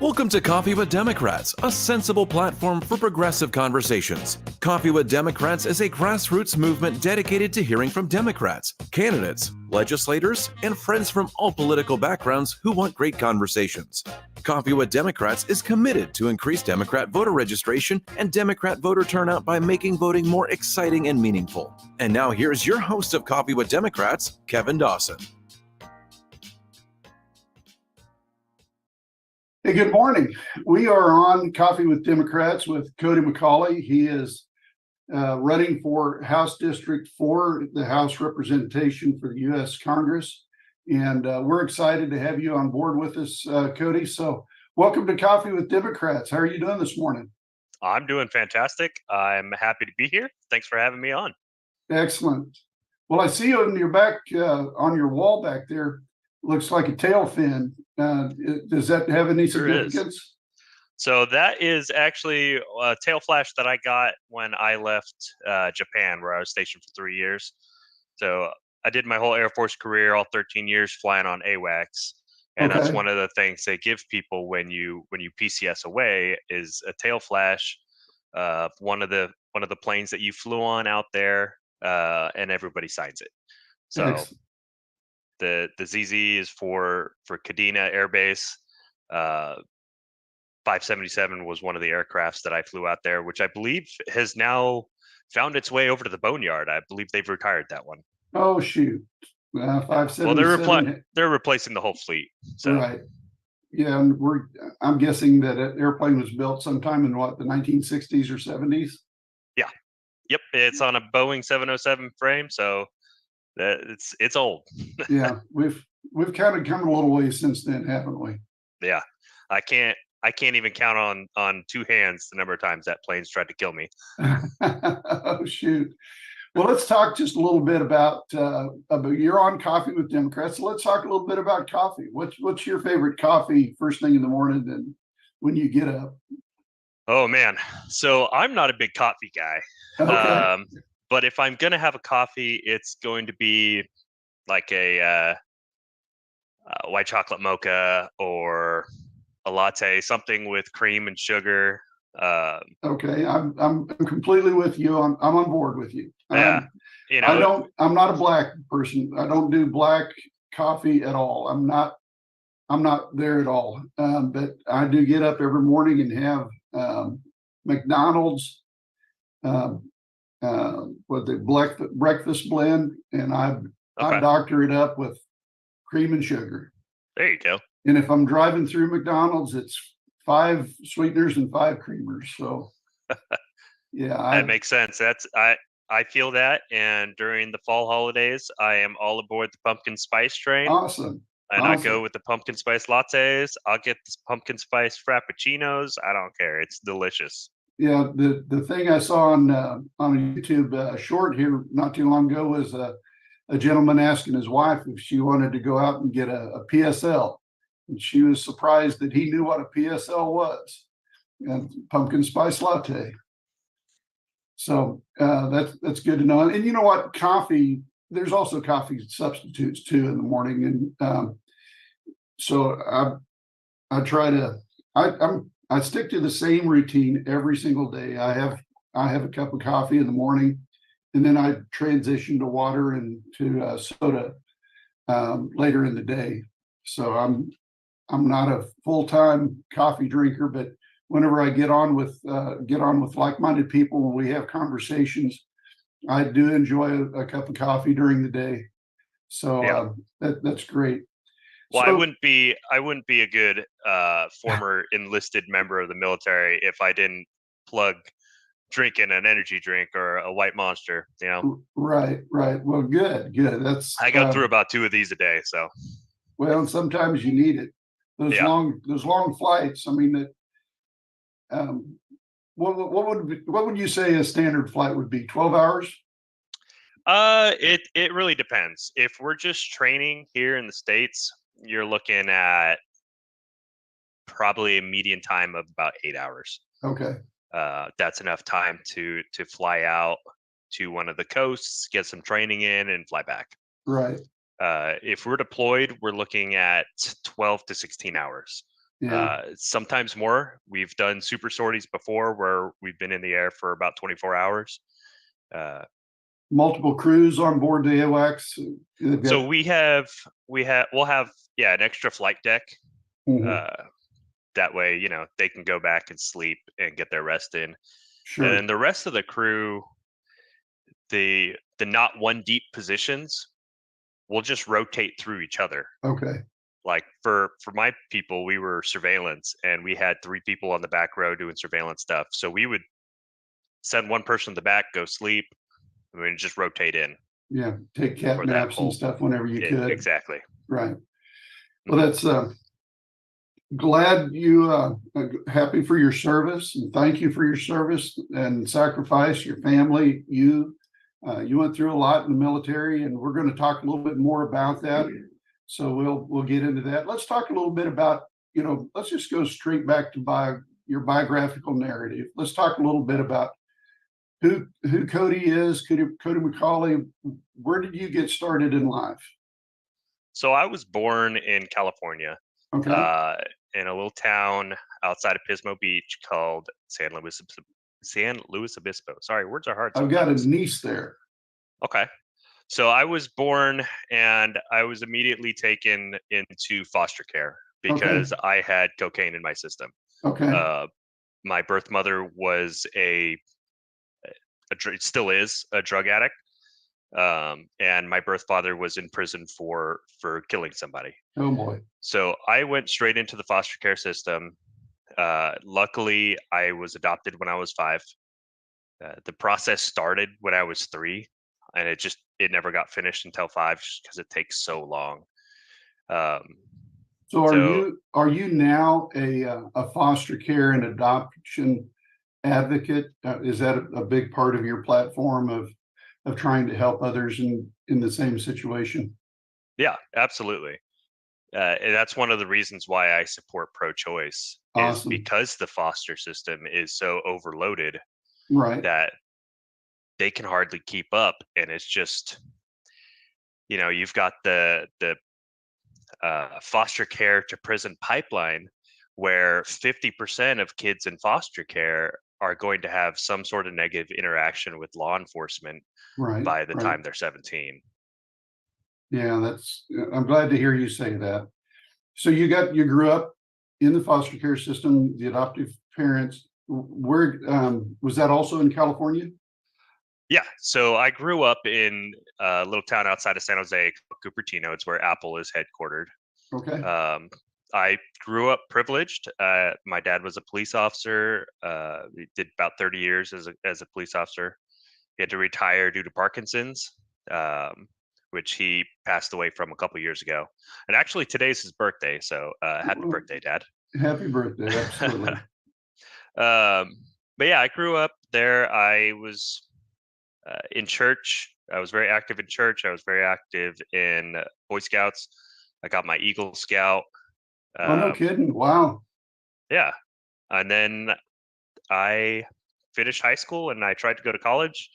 Welcome to Coffee with Democrats, a sensible platform for progressive conversations. Coffee with Democrats is a grassroots movement dedicated to hearing from Democrats, candidates, legislators, and friends from all political backgrounds who want great conversations. Coffee with Democrats is committed to increase Democrat voter registration and Democrat voter turnout by making voting more exciting and meaningful. And now here's your host of Coffee with Democrats, Kevin Dawson. Hey, good morning. We are on Coffee with Democrats with Kody Macaullay. He is running for House District 4, the House representation for the U.S. Congress. And we're excited to have you on board with us, Kody. So welcome to Coffee with Democrats. How are you doing this morning? I'm doing fantastic. I'm happy to be here. Thanks for having me on. Excellent. Well, I see on your back, on your wall back there, looks like a tail fin. Does that have any significance? So that is actually a tail flash that I got when I left Japan, where I was stationed for 3 years. So I did my whole Air Force career, all 13 years flying on AWACS. And that's one of the things they give people when you PCS away is a tail flash of one of the planes that you flew on out there, and everybody signs it. So Excellent. The ZZ is for Kadena Air Base. 577 was one of the aircrafts that I flew out there, which I believe has now found its way over to the Boneyard. I believe they've retired that one. Oh, shoot. 577. Well, they're replacing the whole fleet. So. Right. Yeah, and I'm guessing that an airplane was built sometime in the 1960s or 70s? Yeah. Yep. It's on a Boeing 707 frame, so it's old. Yeah, we've kind of come a little way since then, haven't we? Yeah. I can't even count on two hands the number of times that plane's tried to kill me. Oh, shoot. Well, let's talk just a little bit about you're on Coffee with Democrats. So let's talk a little bit about coffee. What's your favorite coffee first thing in the morning and when you get up? Oh, man. So I'm not a big coffee guy. Okay. But if I'm going to have a coffee, it's going to be like a white chocolate mocha or a latte, something with cream and sugar. Okay, I'm completely with you. I'm on board with you. Yeah, I'm not a black person. I don't do black coffee at all. I'm not there at all. But I do get up every morning and have McDonald's with the breakfast blend, and I doctor it up with cream and sugar. There you go. And if I'm driving through McDonald's, it's 5 sweeteners and 5 creamers. So yeah, that makes sense. I feel that. And during the fall holidays, I am all aboard the pumpkin spice train. Awesome. And I go with the pumpkin spice lattes. I'll get the pumpkin spice frappuccinos. I don't care. It's delicious. Yeah, the thing I saw on a YouTube short here not too long ago was a gentleman asking his wife if she wanted to go out and get a PSL. And she was surprised that he knew what a PSL was, and pumpkin spice latte. So that's good to know. And you know what? Coffee, there's also coffee substitutes too in the morning. And so I try to, I stick to the same routine every single day. I have a cup of coffee in the morning, and then I transition to water and to soda later in the day. So I'm not a full-time coffee drinker, but whenever I get on with like-minded people when we have conversations, I do enjoy a cup of coffee during the day. So yeah. That's great. Well, so, I wouldn't be a good former enlisted member of the military if I didn't plug drinking an energy drink or a white Monster. You know. Right. Well, good. I go through about 2 of these a day. So. Well, sometimes you need it. Those long flights. I mean, what would you say a standard flight would be? 12 hours? It really depends. If we're just training here in the States, you're looking at probably a median time of about 8 hours. Okay. That's enough time to fly out to one of the coasts, get some training in, and fly back. Right. If we're deployed, we're looking at 12 to 16 hours. Sometimes more. We've done super sorties before where we've been in the air for about 24 hours. Multiple crews on board the AWACS. So we'll have an extra flight deck. That way, they can go back and sleep and get their rest in. Sure. And then the rest of the crew, the not one deep positions, will just rotate through each other. Okay. Like for my people, we were surveillance, and we had 3 people on the back row doing surveillance stuff. So we would send one person in the back, go sleep, and we'd just rotate in. Yeah, take cat naps and stuff whenever you could. Exactly. Right. Well, that's glad you happy for your service, and thank you for your service and sacrifice. Your family, you went through a lot in the military, and we're going to talk a little bit more about that. So we'll get into that. Let's talk a little bit about, let's just go straight back to your biographical narrative. Let's talk a little bit about who Kody is, Kody Macaullay. Where did you get started in life? So I was born in California, okay, in a little town outside of Pismo Beach called San Luis Obispo. Sorry, words are hard sometimes. I've got a niece there. Okay. So I was born, and I was immediately taken into foster care because I had cocaine in my system. Okay. My birth mother was still is a drug addict. And my birth father was in prison for killing somebody. Oh boy. So I went straight into the foster care system. Luckily, I was adopted when I was 5. The process started when I was 3, and it never got finished until 5 just because it takes so long. So are you now a foster care and adoption advocate? Is that a big part of your platform of trying to help others in the same situation? Yeah, absolutely. And that's one of the reasons why I support pro-choice. Awesome. Is because the foster system is so overloaded, right, that they can hardly keep up. And it's just, you've got the foster care to prison pipeline, where 50% of kids in foster care are going to have some sort of negative interaction with law enforcement by the time they're 17. Yeah, I'm glad to hear you say that. So you grew up in the foster care system, the adoptive parents. Where was that also in California? Yeah, so I grew up in a little town outside of San Jose, Cupertino. It's where Apple is headquartered. Okay. I grew up privileged. My dad was a police officer. He did about 30 years as a police officer. He had to retire due to Parkinson's, which he passed away from a couple years ago. And actually, today's his birthday. So happy birthday, Dad. Happy birthday. Absolutely. But yeah, I grew up there. I was in church. I was very active in church. I was very active in Boy Scouts. I got my Eagle Scout. Oh, no kidding. Wow. Yeah. And then I finished high school and I tried to go to college.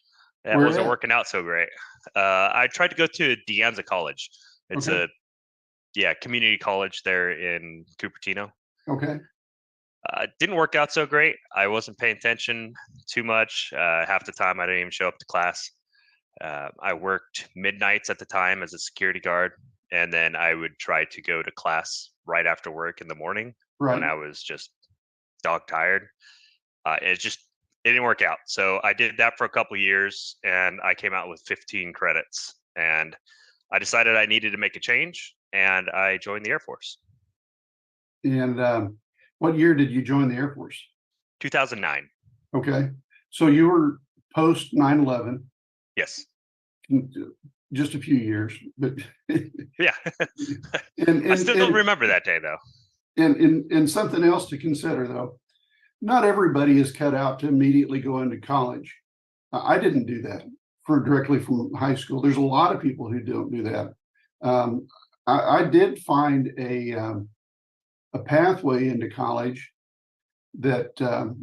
That wasn't working out so great. I tried to go to De Anza College. It's a community college there in Cupertino. Okay. Didn't work out so great. I wasn't paying attention too much. Half the time I didn't even show up to class. I worked midnights at the time as a security guard, and then I would try to go to class right after work in the morning when I was just dog tired. It didn't work out. So I did that for a couple of years, and I came out with 15 credits, and I decided I needed to make a change, and I joined the Air Force. And what year did you join the Air Force? 2009. Okay. So you were post 9/11. Yes. Just a few years, but yeah. I still don't remember that day though. And something else to consider though, not everybody is cut out to immediately go into college. I didn't do that directly from high school. There's a lot of people who don't do that. I did find a pathway into college that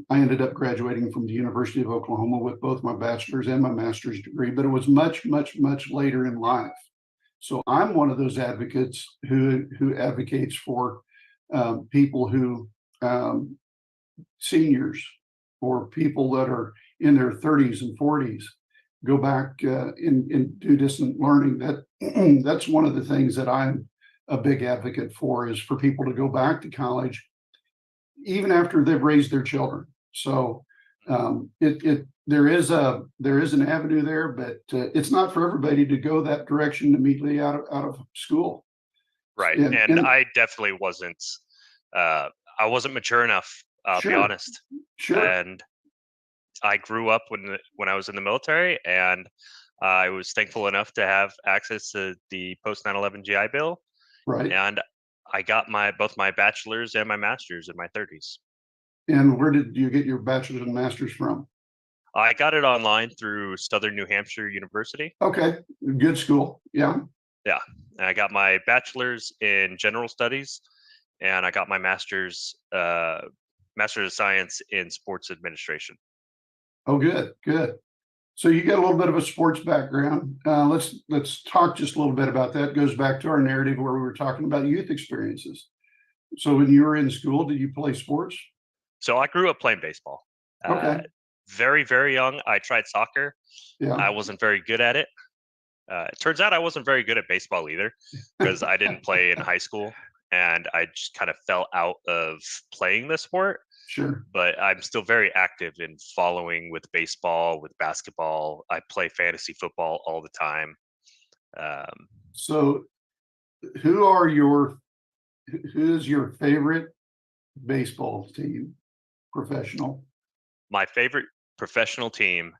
I ended up graduating from the University of Oklahoma with both my bachelor's and my master's degree, but it was much, much, much later in life. So I'm one of those advocates who advocates for people who seniors or people that are in their 30s and 40s go back and do distant learning. That's one of the things that I'm a big advocate for, is for people to go back to college even after they've raised their children. So there is an avenue there, but it's not for everybody to go that direction immediately out of school. Right. And I definitely wasn't. I wasn't mature enough. I'll be honest. Sure. And I grew up when I was in the military, and I was thankful enough to have access to the post 9/11 GI Bill. Right. And I got both my bachelor's and my master's in my 30s. And where did you get your bachelor's and master's from? I got it online through Southern New Hampshire University. Okay, good school. Yeah. Yeah. And I got my bachelor's in general studies, and I got my master's of science in sports administration. Oh, good. So you got a little bit of a sports background. Let's talk just a little bit about that. It goes back to our narrative where we were talking about youth experiences. So when you were in school, did you play sports? So I grew up playing baseball. Okay. Very, very young, I tried soccer. Yeah. I wasn't very good at it. It turns out I wasn't very good at baseball either, because I didn't play in high school, and I just kind of fell out of playing the sport. Sure. But I'm still very active in following with baseball, with basketball. I play fantasy football all the time. So who is your favorite baseball team, professional? My favorite professional team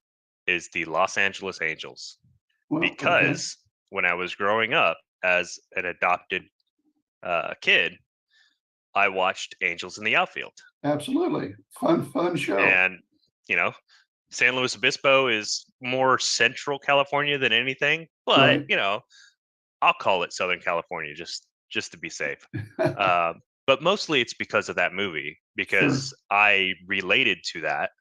is the Los Angeles Angels, Well, because when I was growing up as an adopted kid, I watched Angels in the Outfield. Absolutely. Fun show. And, San Luis Obispo is more Central California than anything, but, Right. I'll call it Southern California just to be safe. But mostly it's because of that movie, because I related to that.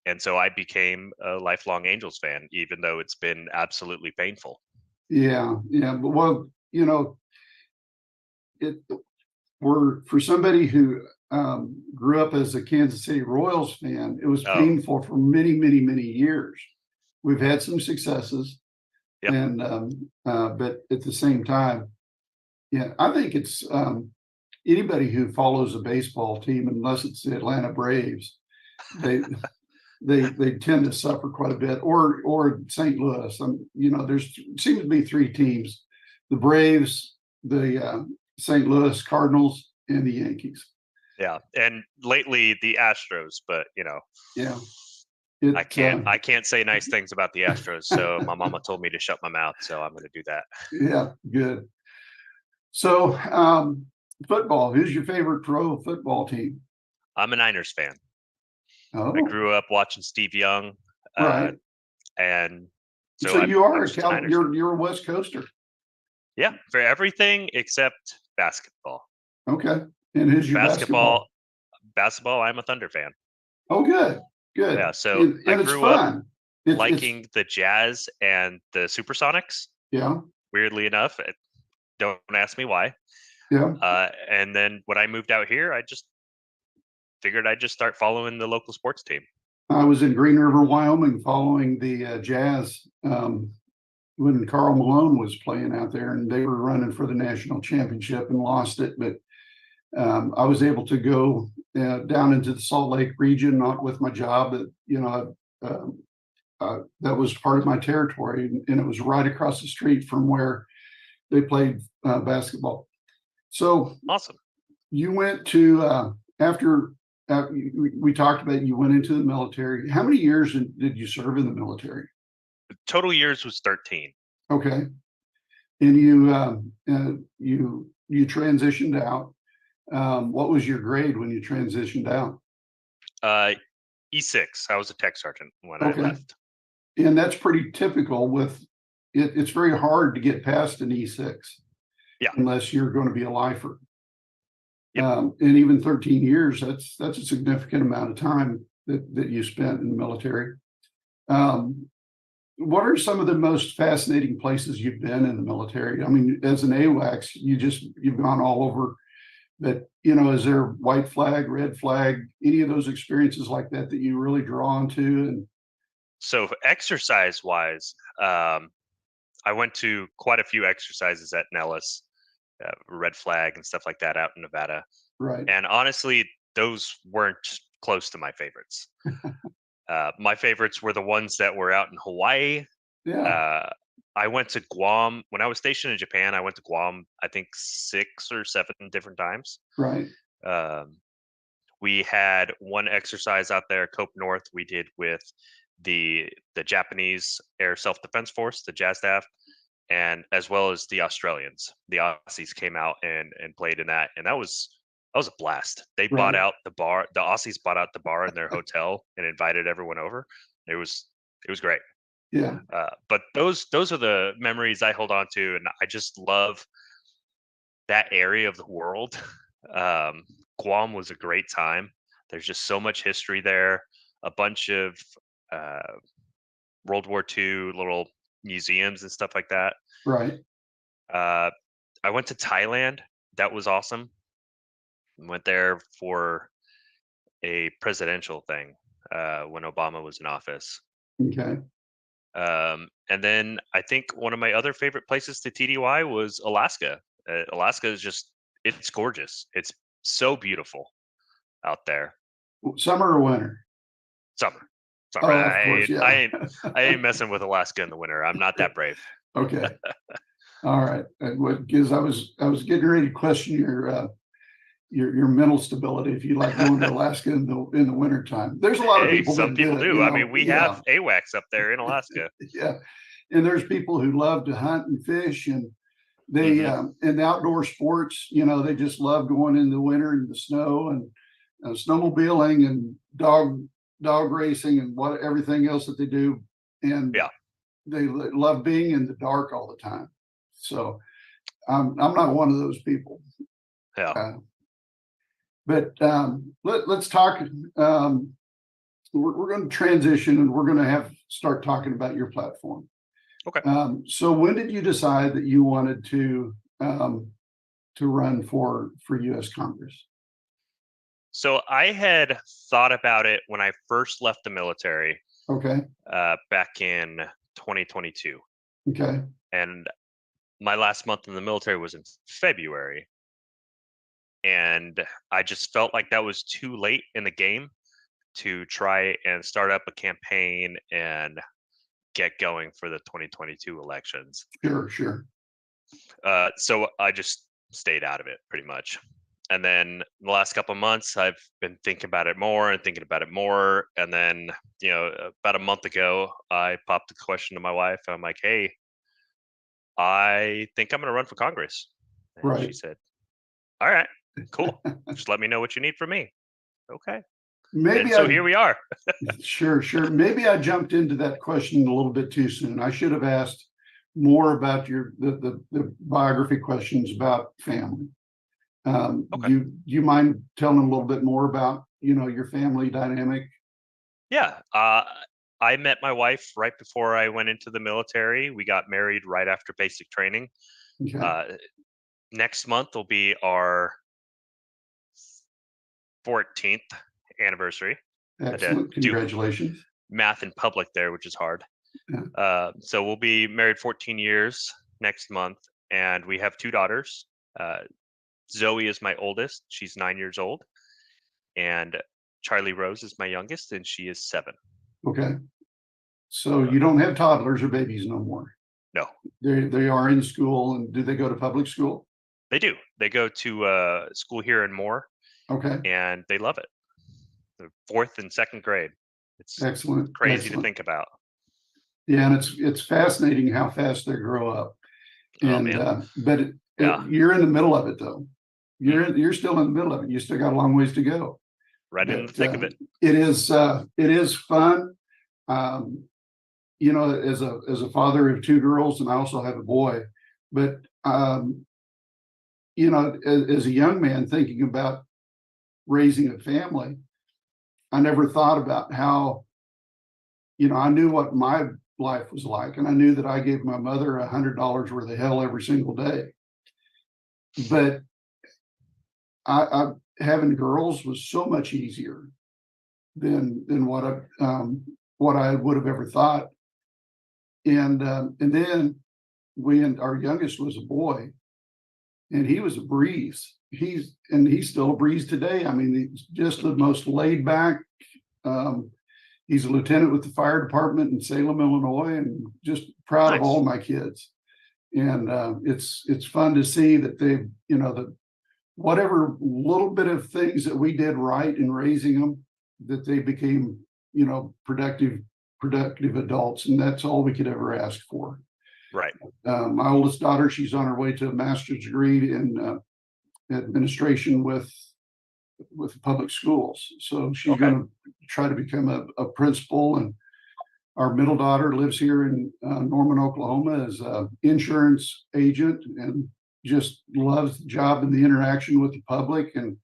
And so I became a lifelong Angels fan, even though it's been absolutely painful. Yeah. But for somebody who grew up as a Kansas City Royals fan, it was painful for many, many, many years. We've had some successes, and but at the same time, I think it's anybody who follows a baseball team, unless it's the Atlanta Braves, they tend to suffer quite a bit, or St. Louis. There seems to be three teams: the Braves, the St. Louis Cardinals, and the Yankees. Yeah, and lately the Astros, but Yeah, I can't say nice things about the Astros, so my mama told me to shut my mouth, so I'm going to do that. Yeah, good. So, football. Who's your favorite pro football team? I'm a Niners fan. Oh, I grew up watching Steve Young, right. And so you are you're a West Coaster. Yeah, for everything except basketball. Okay. And who's your basketball? Basketball, I'm a Thunder fan. Oh, good. Yeah, so I grew up liking the Jazz and the Supersonics. Yeah. Weirdly enough, don't ask me why. Yeah. And then when I moved out here, I just figured I'd just start following the local sports team. I was in Green River, Wyoming, following the Jazz when Karl Malone was playing out there, and they were running for the national championship and lost it. But I was able to go down into the Salt Lake region, not with my job, but that was part of my territory, and it was right across the street from where they played basketball. So awesome! You went to after we talked about you went into the military. How many years did you serve in the military? The total years was 13. Okay, and you transitioned out. What was your grade when you transitioned out? E6. I was a tech sergeant when I left. And that's pretty typical with it. It's very hard to get past an E6. Yeah. Unless you're going to be a lifer. Yep. And even 13 years, that's a significant amount of time that you spent in the military. What are some of the most fascinating places you've been in the military? I mean, as an AWACS, you've gone all over But, is there white flag, red flag, any of those experiences like that that you really draw onto? And So exercise wise, I went to quite a few exercises at Nellis, red flag and stuff like that out in Nevada. right, And honestly, those weren't close to my favorites. My favorites were the ones that were out in Hawaii. yeah, I went to Guam when I was stationed in Japan. I went to Guam, I think 6 or 7 different times. right, Um, we had one exercise out there, Cope North. We did with the Japanese Air Self Defense Force, the JASDAF, and as well as the Australians. The Aussies came out and played in that, and that was a blast. They bought right, out the bar. The Aussies bought out the bar in their hotel and invited everyone over. It was great. yeah, But those are the memories I hold on to, and I just love that area of the world. Guam was a great time. There's just so much history there. A bunch of uh, World War II little museums and stuff like that. right, Uh, I went to Thailand. That was awesome. Went there for a presidential thing when Obama was in office. okay, And then I think one of my other favorite places to TDY was Alaska. Alaska is it's gorgeous. It's so beautiful out there. summer or winter? Summer. Oh, of course, yeah. I ain't messing with Alaska in the winter. I'm not that brave. Okay, all right. Because I was getting ready to question your mental stability if you like going to Alaska in the wintertime. There's a lot of people some that people do. I mean, we yeah, have AWACS up there in Alaska. yeah, and there's people who love to hunt and fish, and they in the outdoor sports, they just love going in the winter in the snow and snowmobiling and dog racing and everything else that they do, and Yeah. they love being in the dark all the time. So I'm not one of those people. Yeah. But let's talk. We're going to transition, and we're going to start talking about your platform. Okay. So when did you decide that you wanted to run for U.S. Congress? So I had thought about it when I first left the military. Okay. Back in 2022. Okay. And my last month in the military was in February. And I just felt like that was too late in the game to try and start up a campaign and get going for the 2022 elections. Sure. So I just stayed out of it pretty much. And then the last couple of months, I've been thinking about it more. And then, about a month ago, I popped the question to my wife. I'm like, hey, I think I'm going to run for Congress. And Right. she said, all right, cool. Just let me know what you need from me. Okay. So here we are. Sure. Maybe I jumped into that question a little bit too soon. I should have asked more about the biography questions about family. Okay. Do you mind telling a little bit more about, your family dynamic? Yeah. I met my wife right before I went into the military. We got married right after basic training. Okay. Next month will be our 14th anniversary. Excellent. Congratulations. Math in public there, which is hard. Yeah. So we'll be married 14 years next month, and we have 2 daughters. Zoe is my oldest. She's 9 years old. And Charlie Rose is my youngest, and she is 7. Okay. So you don't have toddlers or babies no more? No. They are in school, and do they go to public school? They do. They go to school here in Moore. Okay. And they love it. The 4th and 2nd grade. It's excellent. Crazy to think about. Yeah, and it's fascinating how fast they grow up. And but you're in the middle of it, though. You're still in the middle of it. You still got a long ways to go. Right in the thick of it. It is fun. As a father of 2 girls, and I also have a boy, but as a young man thinking about raising a family, I never thought about how, I knew what my life was like, and I knew that I gave my mother $100 worth of hell every single day. But I having girls was so much easier than what I would have ever thought. And then our youngest was a boy, and he was a breeze. He's still a breeze today. I mean, he's just the most laid back. He's a lieutenant with the fire department in Salem, Illinois, and just proud of Nice. all my kids. And it's fun to see that they've, the whatever little bit of things that we did right in raising them, that they became, productive adults, and that's all we could ever ask for. Right. My oldest daughter, she's on her way to a master's degree in administration with public schools. So she's going to try to become a principal. And our middle daughter lives here in Norman, Oklahoma, as an insurance agent, and just loves the job and the interaction with the public. And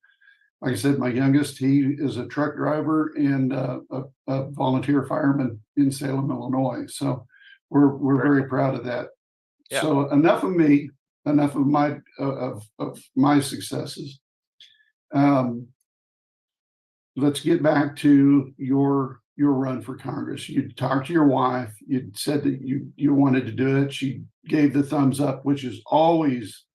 like I said, my youngest, he is a truck driver and a volunteer fireman in Salem, Illinois. So we're very proud of that. Yeah. So enough of me, enough of my successes. Let's get back to your run for Congress. You talked to your wife. You said that you wanted to do it. She gave the thumbs up, which is always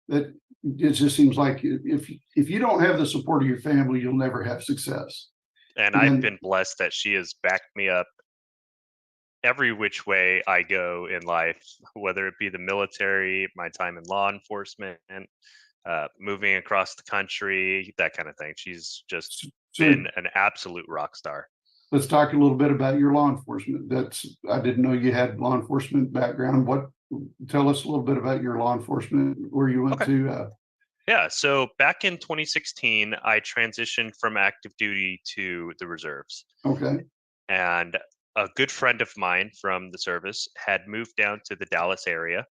that. It just seems like if you don't have the support of your family, you'll never have success. And I've been blessed that she has backed me up every which way I go in life, whether it be the military, my time in law enforcement, and moving across the country, that kind of thing. She's just been an absolute rock star. Let's talk a little bit about your law enforcement. I didn't know you had law enforcement background. Tell us a little bit about your law enforcement, where you went to. Yeah, so back in 2016, I transitioned from active duty to the reserves. Okay. And a good friend of mine from the service had moved down to the Dallas area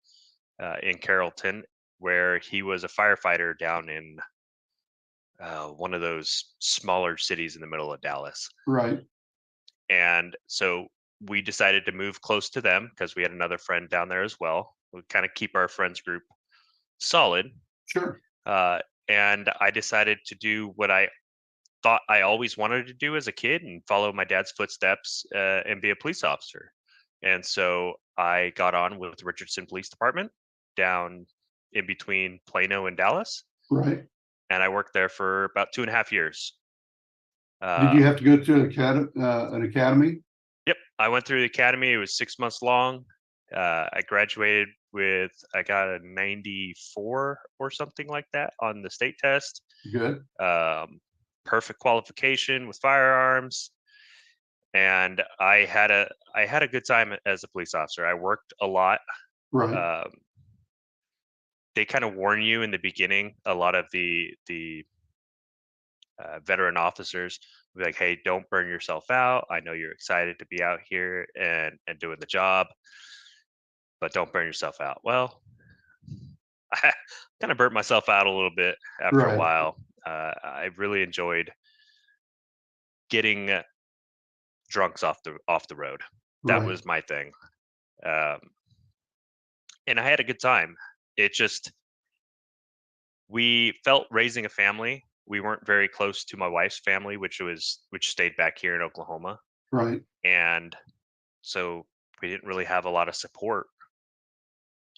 in Carrollton, where he was a firefighter down in one of those smaller cities in the middle of Dallas. Right. And so we decided to move close to them because we had another friend down there as well. We kind of keep our friends group solid. Sure. And I decided to do what I thought I always wanted to do as a kid, and follow my dad's footsteps and be a police officer. And so I got on with Richardson Police Department down in between Plano and Dallas. Right. And I worked there for about 2.5 years. Did you have to go to an academy? Yep. I went through the academy. It was 6 months long. I graduated I got a 94 or something like that on the state test. Good. Perfect qualification with firearms. And I had a good time as a police officer. I worked a lot. Right. They kind of warn you in the beginning, a lot of the veteran officers will be like, hey, don't burn yourself out. I know you're excited to be out here and doing the job, but don't burn yourself out. Well, I kind of burnt myself out a little bit after a while. I really enjoyed getting drunks off the road. That was my thing. And I had a good time. It just, we felt raising a family. We weren't very close to my wife's family, which stayed back here in Oklahoma. Right. And so we didn't really have a lot of support,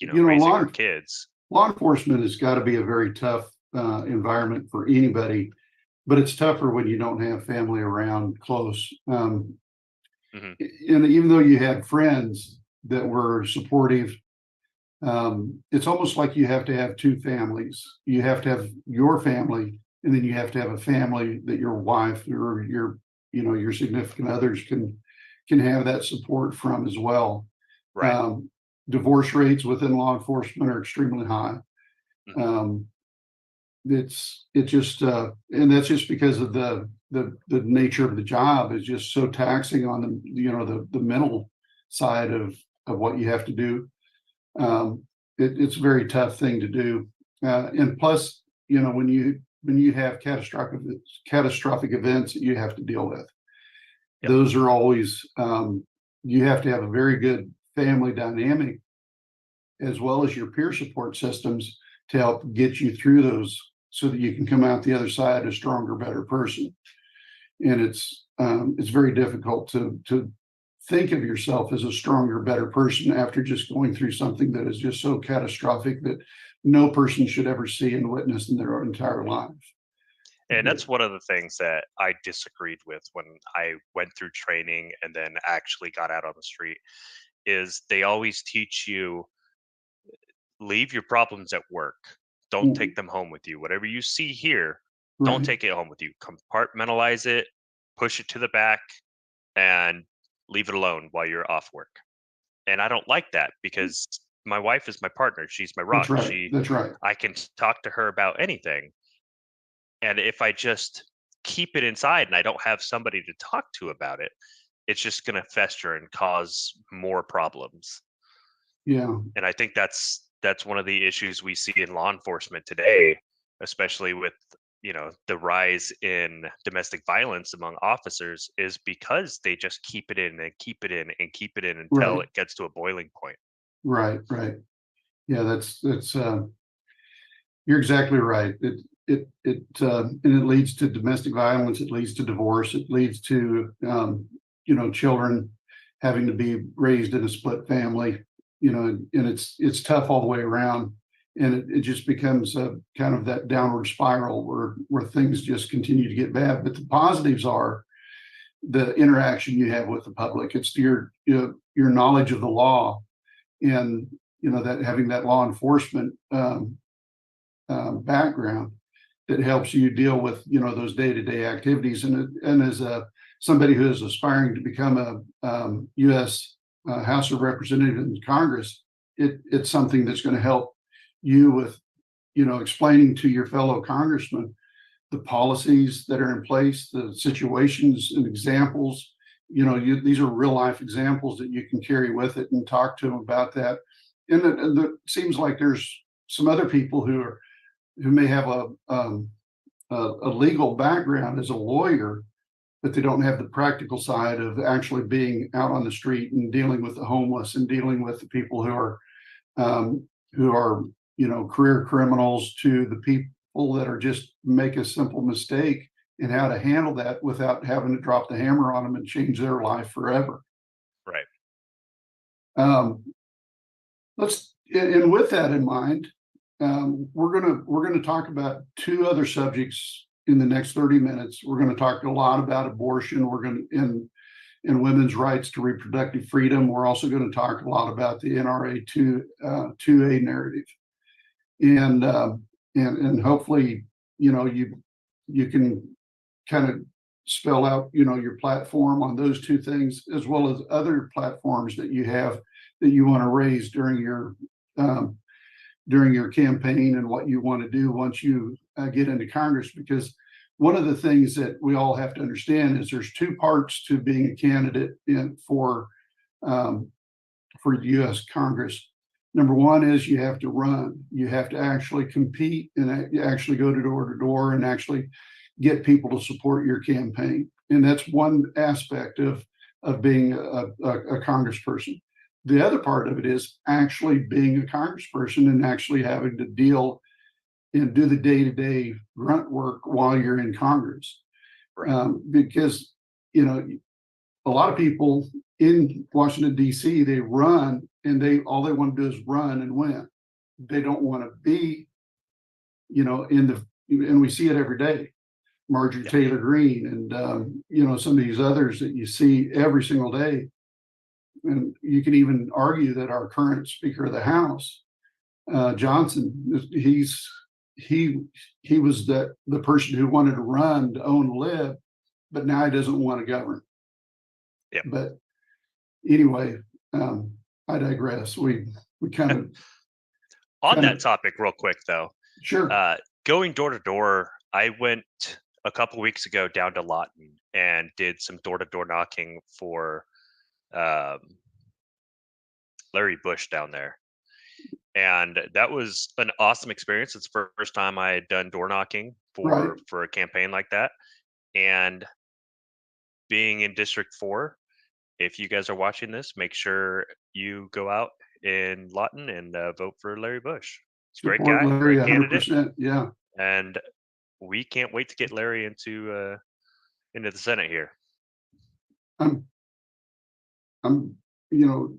raising our kids. Law enforcement has got to be a very tough environment for anybody, but it's tougher when you don't have family around close. And even though you had friends that were supportive, it's almost like you have to have two families. You have to have your family, and then you have to have a family that your wife or your significant others can have that support from as well. Right. Divorce rates within law enforcement are extremely high. It's just and that's just because of the nature of the job is just so taxing on the mental side of what you have to do. It's a very tough thing to do, and plus, when you have catastrophic events that you have to deal with, those are always you have to have a very good family dynamic as well as your peer support systems to help get you through those so that you can come out the other side a stronger, better person. And it's very difficult to think of yourself as a stronger, better person after just going through something that is just so catastrophic that no person should ever see and witness in their entire life. And that's one of the things that I disagreed with when I went through training and then actually got out on the street, is they always teach you, leave your problems at work. Don't take them home with you. Whatever you see here, don't Right. take it home with you. Compartmentalize it, push it to the back, and leave it alone while you're off work. And I don't like that because my wife is my partner. She's my That's rock. right. That's right. I can talk to her about anything. And if I just keep it inside and I don't have somebody to talk to about it, it's just going to fester and cause more problems. Yeah. And I think that's one of the issues we see in law enforcement today, especially with, the rise in domestic violence among officers, is because they just keep it in and keep it in and keep it in until Right. it gets to a boiling point. Right. Yeah, that's you're exactly right. And it leads to domestic violence. It leads to divorce. It leads to children having to be raised in a split family. And it's tough all the way around. And it just becomes a kind of that downward spiral where things just continue to get bad. But the positives are the interaction you have with the public. It's your knowledge of the law, and that having that law enforcement background that helps you deal with those day-to-day activities. And as somebody who is aspiring to become a U.S. House of Representatives in Congress, it's something that's going to help you with explaining to your fellow congressmen the policies that are in place, the situations and examples. These are real life examples that you can carry with it and talk to them about that. And it seems like there's some other people who may have a legal background as a lawyer, but they don't have the practical side of actually being out on the street and dealing with the homeless and dealing with the people who are career criminals, to the people that are just make a simple mistake, and how to handle that without having to drop the hammer on them and change their life forever. Right. And with that in mind, we're gonna talk about two other subjects in the next 30 minutes. We're going to talk a lot about abortion. We're going to and women's rights to reproductive freedom. We're also going to talk a lot about the NRA 2A narrative, and hopefully you can kind of spell out your platform on those two things, as well as other platforms that you have that you want to raise during your campaign, and what you want to do once you get into Congress. Because one of the things that we all have to understand is there's two parts to being a candidate for the U.S. Congress. Number one is you have to run. You have to actually compete and actually go door to door and actually get people to support your campaign. And that's one aspect of being a congressperson. The other part of it is actually being a congressperson and actually having to deal and do the day-to-day grunt work while you're in Congress. Because, a lot of people in Washington, D.C., they run and all they want to do is run and win. They don't want to be, and we see it every day. Marjorie Taylor Greene and, some of these others that you see every single day. And you can even argue that our current Speaker of the House, Johnson, he was the person who wanted to run to own and live, but now he doesn't want to govern. Yeah. But anyway, I digress. We kind of on that topic real quick though. Sure. Going door to door, I went a couple weeks ago down to Lawton and did some door to door knocking for Larry Bush down there. And that was an awesome experience. It's the first time I had done door knocking for a campaign like that. And being in District 4, if you guys are watching this, make sure you go out in Lawton and vote for Larry Bush. He's a great guy, Larry, great candidate. 100%. Yeah. and we can't wait to get Larry into the Senate here. I'm, I'm, you know,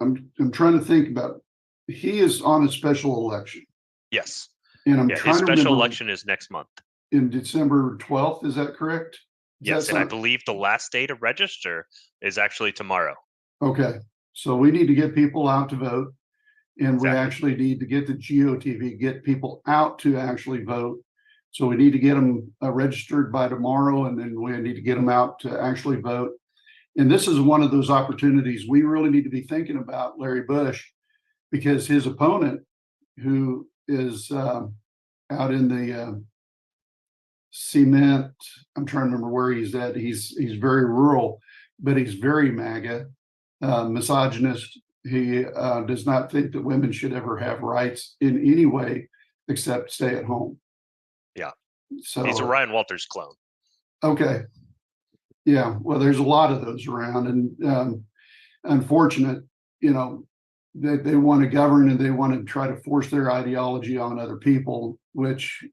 I'm trying to think about. He is on a special election, Yes. and I'm Yeah, his trying to special remember election is next month. in December 12th. Is that correct? Yes, and I believe the last day to register is actually tomorrow. Okay, so we need to get people out to vote, and we Exactly. actually need to get the GOTV, get people out to actually vote. So we need to get them registered by tomorrow, and then we need to get them out to actually vote. And this is one of those opportunities we really need to be thinking about, Larry Bush, because his opponent, who is out in the cement, I'm trying to remember where he's at. He's very rural, but he's very MAGA, misogynist. He does not think that women should ever have rights in any way except stay at home. Yeah. So he's a Ryan Walters clone. Okay. Yeah, well, there's a lot of those around, and unfortunate, they want to govern and they want to try to force their ideology on other people, which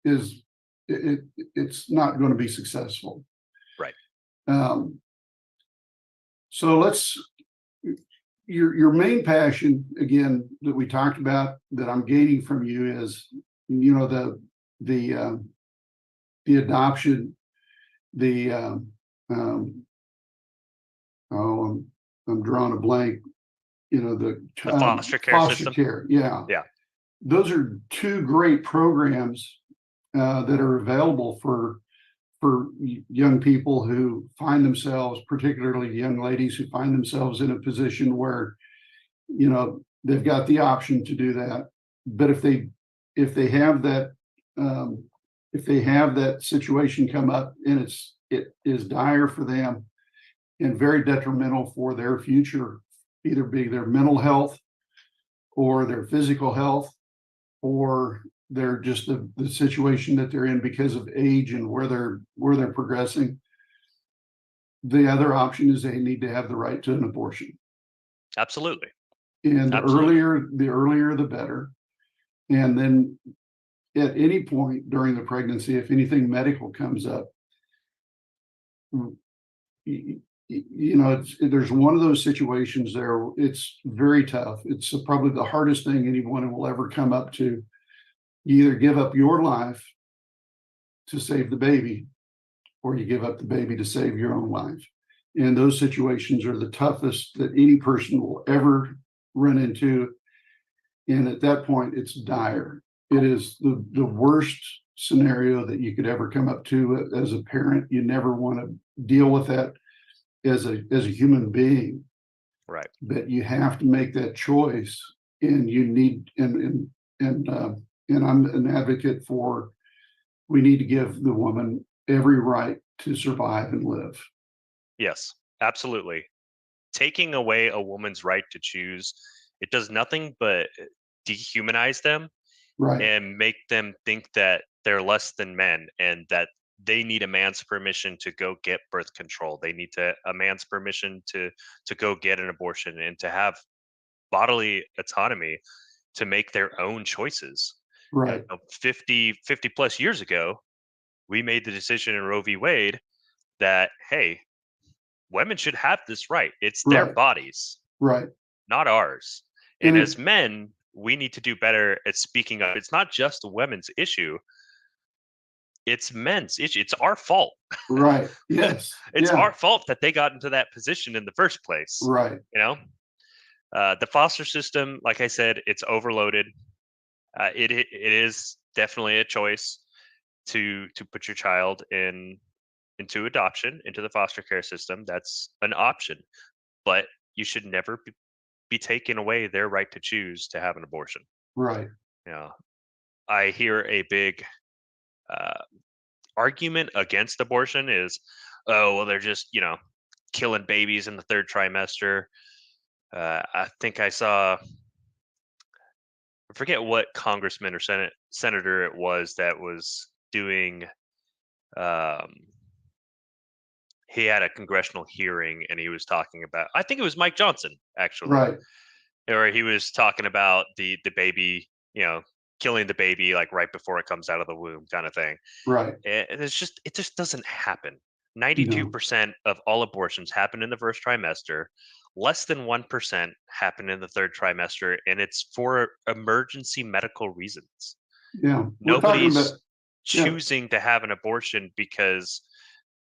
is it's not going to be successful. Right. So let's your main passion again that we talked about that I'm gaining from you is the adoption, I'm drawing a blank. The foster care system. Care, yeah. Those are two great programs that are available for young people who find themselves, particularly young ladies who find themselves in a position where they've got the option to do that. But if they have that situation come up and it is dire for them and very detrimental for their future, either be their mental health or their physical health, or they're just the situation that they're in because of age and where they're progressing. The other option is they need to have the right to an abortion. Absolutely. And the earlier the better. And then at any point during the pregnancy, if anything medical comes up, there's one of those situations there. It's very tough. It's probably the hardest thing anyone will ever come up to. You either give up your life to save the baby, or you give up the baby to save your own life. And those situations are the toughest that any person will ever run into. And at that point, it's dire. It is the worst scenario that you could ever come up to as a parent. You never want to deal with that as a human being. Right. But you have to make that choice, and you need and I'm an advocate for, we need to give the woman every right to survive and live. Yes, absolutely. Taking away a woman's right to choose, it does nothing but dehumanize them, right, and make them think that they're less than men and that they need a man's permission to go get birth control. They need a man's permission to go get an abortion and to have bodily autonomy to make their own choices. right. 50 plus years ago, we made the decision in Roe v. Wade that, hey, women should have this right. It's their bodies, right, not ours. And as men, we need to do better at speaking up. It's not just a women's issue. It's men's issue. It's our fault. Right. Yes. It's our fault that they got into that position in the first place. Right. The foster system, like I said, it's overloaded. It is definitely a choice to put your child into adoption, into the foster care system. That's an option, but you should never be taking away their right to choose to have an abortion. Right. I hear a big argument against abortion is, oh, well, they're just killing babies in the third trimester. I think I forget what congressman or senator it was that was doing. He had a congressional hearing and he was talking about, I think it was Mike Johnson actually, right, or he was talking about the baby, killing the baby like right before it comes out of the womb, kind of thing. Right. And it just doesn't happen. No. 92% of all abortions happen in the first trimester. Less than 1% happen in the third trimester, and it's for emergency medical reasons. Yeah. We're talking Nobody's about, yeah, choosing to have an abortion because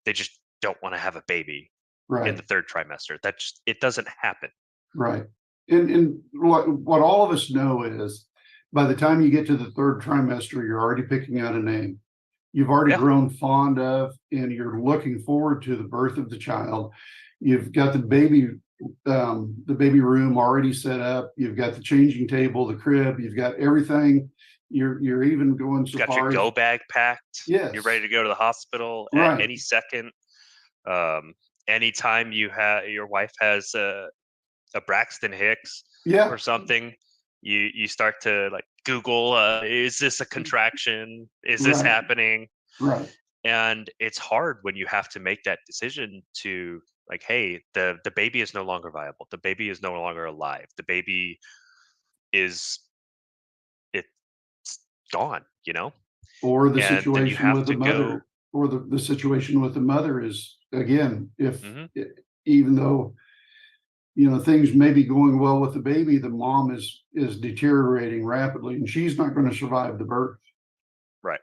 they just don't want to have a baby in right. the third trimester. It doesn't happen. Right. And what all of us know is by the time you get to the third trimester, you're already picking out a name. You've already Yeah. grown fond of, and you're looking forward to the birth of the child. You've got the baby room already set up. You've got the changing table, the crib. You've got everything. You're even going so Got far your as, go bag packed. yes, You're ready to go to the hospital right, at any second. Anytime your wife has a Braxton Hicks yeah, or something, you start to like Google, is this a contraction? Is this right, happening? right, And it's hard when you have to make that decision to like, hey, the baby is no longer viable. The baby is no longer alive. The baby is it's gone, you know? or the And then you situation have with the to go. mother, or the situation with the mother is, again, if Mhm. even though things may be going well with the baby, the mom is deteriorating rapidly, and she's not going to survive the birth. Right.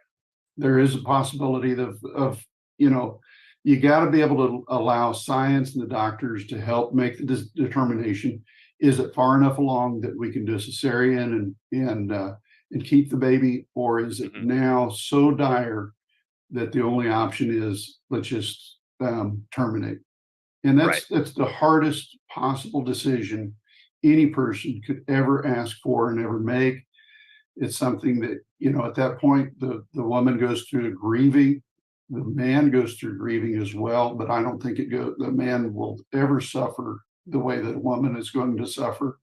There is a possibility of you got to be able to allow science and the doctors to help make the determination. Is it far enough along that we can do a cesarean and keep the baby, or is it Mhm. now so dire that the only option is let's just terminate? And Right. that's the hardest possible decision any person could ever ask for and ever make. It's something that, at that point, the woman goes through grieving, the man goes through grieving as well, but I don't think the man will ever suffer the way that a woman is going to suffer.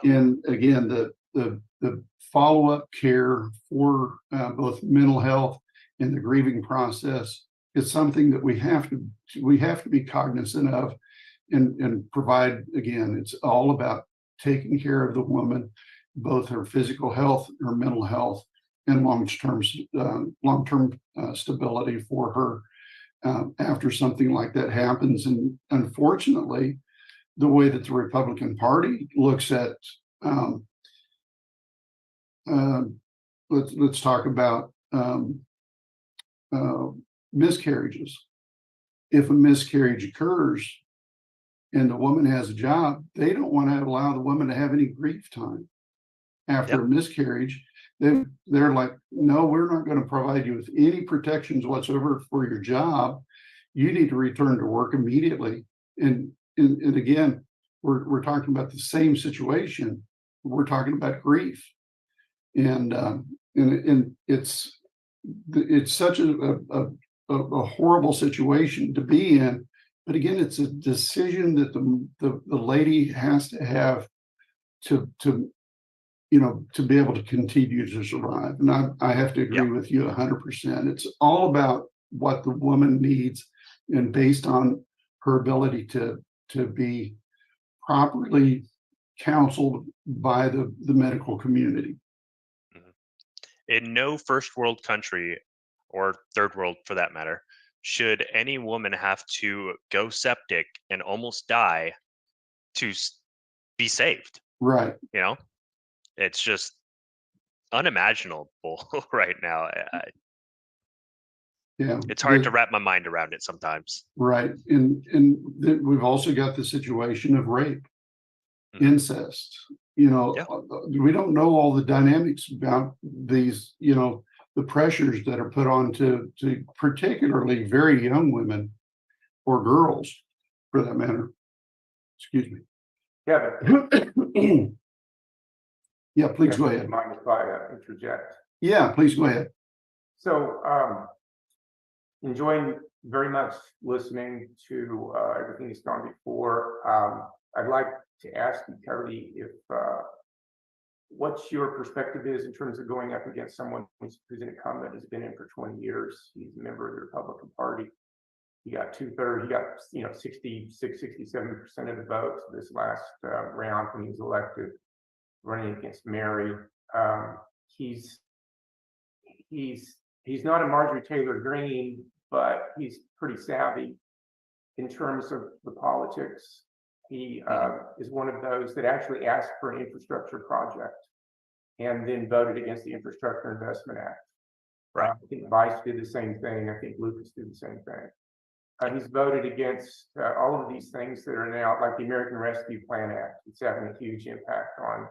No. And again, the follow-up care for both mental health and the grieving process is something that we have to be cognizant of and provide. Again, it's all about taking care of the woman, both her physical health, her mental health, and long-term stability for her after something like that happens. And unfortunately, the way that the Republican Party looks at let's talk about miscarriages. If a miscarriage occurs and the woman has a job, they don't want to allow the woman to have any grief time after Yep. a miscarriage. They're like, no, we're not going to provide you with any protections whatsoever for your job. You need to return to work immediately. And again, we're talking about the same situation. We're talking about grief, and it's such a horrible situation to be in. But again, it's a decision that the lady has to have to be able to continue to survive. And I have to agree Yeah. with you 100%. It's all about what the woman needs, and based on her ability to be properly counseled by the medical community. Mhm. In no first world country, or third world for that matter, should any woman have to go septic and almost die to be saved. Right. It's just unimaginable right now. Yeah. It's hard to wrap my mind around it sometimes. Right. And we've also got the situation of rape, Mhm. incest. Yeah. We don't know all the dynamics about these, the pressures that are put on to particularly very young women or girls, for that matter. Excuse me. Kevin, Yeah, please go ahead. mind if I interject? Yeah, please go ahead. So, enjoying very much listening to everything that's gone before. I'd like to ask you, Kody, if what's your perspective is in terms of going up against someone who's an incumbent, has been in for 20 years. He's a member of the Republican Party. He got 2/3. He got 66, 67% of the votes this last round when he was elected, running against Mary. he's not a Marjorie Taylor Greene, but he's pretty savvy in terms of the politics. He is one of those that actually asked for an infrastructure project and then voted against the Infrastructure Investment Act. Right. I think Vice did the same thing. I think Lucas did the same thing. He's voted against all of these things that are now, like the American Rescue Plan Act. It's having a huge impact on